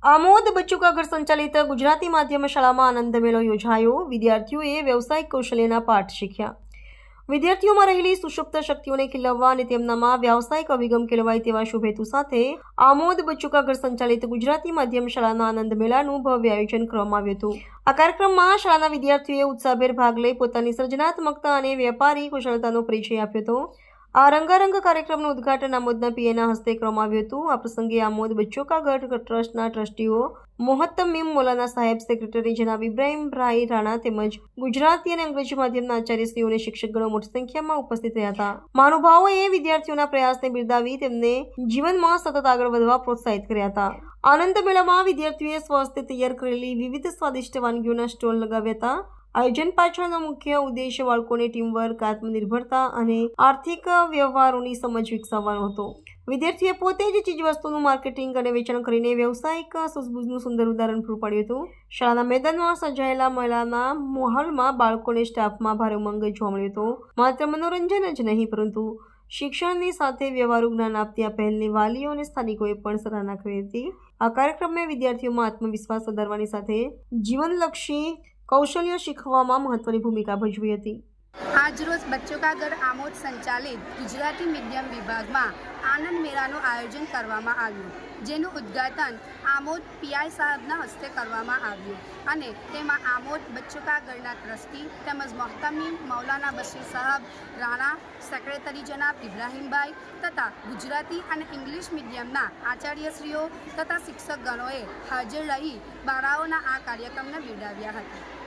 આમોદ બચ્ચુકા ઘર સંચાલિત ગુજરાતી માધ્યમ શાળામાં આનંદ મેળો યોજાયો। વિદ્યાર્થીઓએ વ્યવસાયિક કૌશલ્યના પાઠ શીખ્યા। વિદ્યાર્થીઓમાં રહેલી સુષુપ્ત શક્તિઓને ખીલવવા અને તેમનામાં વ્યાવસાયિક અભિગમ કેળવાય તેવા શુભ હેતુ સાથે આમોદ બચ્ચુકા ઘર સંચાલિત ગુજરાતી માધ્યમ શાળાના આનંદ મેળાનું ભવ્ય આયોજન કરવામાં આવ્યું હતું। આ કાર્યક્રમમાં શાળાના વિદ્યાર્થીઓએ ઉત્સાહભેર ભાગ લઈ પોતાની સર્જનાત્મકતા અને વ્યાપારી કુશળતાનો પરિચય આપ્યો હતો। આ રંગારંગ કાર્યક્રમનું ઉદ્ઘાટન આમોદના પીએના હસ્તે કરવામાં આવ્યું હતું। આ પ્રસંગે આમોદ બચ્ચુકા ઘર ટ્રસ્ટના ટ્રસ્ટીઓ મોહત્તમીમ મૌલાના સાહેબ, સેક્રેટરી જનાબ ઇબ્રાહીમભાઈ રાણા તેમજ ગુજરાતી અને અંગ્રેજી માધ્યમના આચાર્યશ્રીઓ અને શિક્ષકગણો મોટી સંખ્યામાં ઉપસ્થિત રહ્યા હતા। મહાનુભાવોએ વિદ્યાર્થીઓના પ્રયાસને બિરદાવી તેમને જીવનમાં સતત આગળ વધવા પ્રોત્સાહિત કર્યા હતા। આનંદ મેળામાં વિદ્યાર્થીઓએ સ્વહસ્તે તૈયાર કરેલી વિવિધ સ્વાદિષ્ટ વાનગીઓના સ્ટોલ લગાવ્યા હતા। આયોજન પાછળનો મુખ્ય ઉદ્દેશ બાળકોને ટીમવર્ક, આત્મનિર્ભરતા અને આર્થિક વ્યવહારોની સમજ વિકસાવવાનો હતો। વિદ્યાર્થીઓએ પોતે જ ચીજવસ્તુનું માર્કેટિંગ અને વેચાણ કરીને વ્યવસાયિક સૂઝબૂઝનું સુંદર ઉદાહરણ પૂરું પાડ્યું હતું। શાળાના મેદાનમાં સર્જાયેલા મેળાના માહોલમાં બાળકોને સ્ટાફમાં ભારે ઉમંગ જોવા મળ્યો હતો। માત્ર મનોરંજન જ નહીં પરંતુ શિક્ષણની સાથે વ્યવહારુ જ્ઞાન આપતી આ પહેલની વાલીઓ અને સ્થાનિકોએ પણ સરાહના કરી હતી। આ કાર્યક્રમે વિદ્યાર્થીઓમાં આત્મવિશ્વાસ વધારવાની સાથે જીવનલક્ષી કૌશલ્યો શીખવામાં મહત્વની ભૂમિકા ભજવી હતી। આજરોજ બચ્ચુકા ઘર આમોદ સંચાલિત ગુજરાતી મીડિયમ વિભાગમાં આનંદ મેળાનું આયોજન કરવામાં આવ્યું, જેનું ઉદ્ઘાટન આમોદ પીઆઈ સાહેબના હસ્તે કરવામાં આવ્યું અને તેમાં આમોદ બચ્ચુકા ઘરના ટ્રસ્ટી તેમજ મોહત્તમીમ મૌલાના બશીર સાહેબ રાણા, સેક્રેટરી જનાબ ઇબ્રાહીમભાઈ તથા ગુજરાતી અને ઇંગ્લિશ મીડિયમના આચાર્યશ્રીઓ તથા શિક્ષકગણોએ હાજર રહી બાળાઓના આ કાર્યક્રમને બિરદાવ્યા હતા।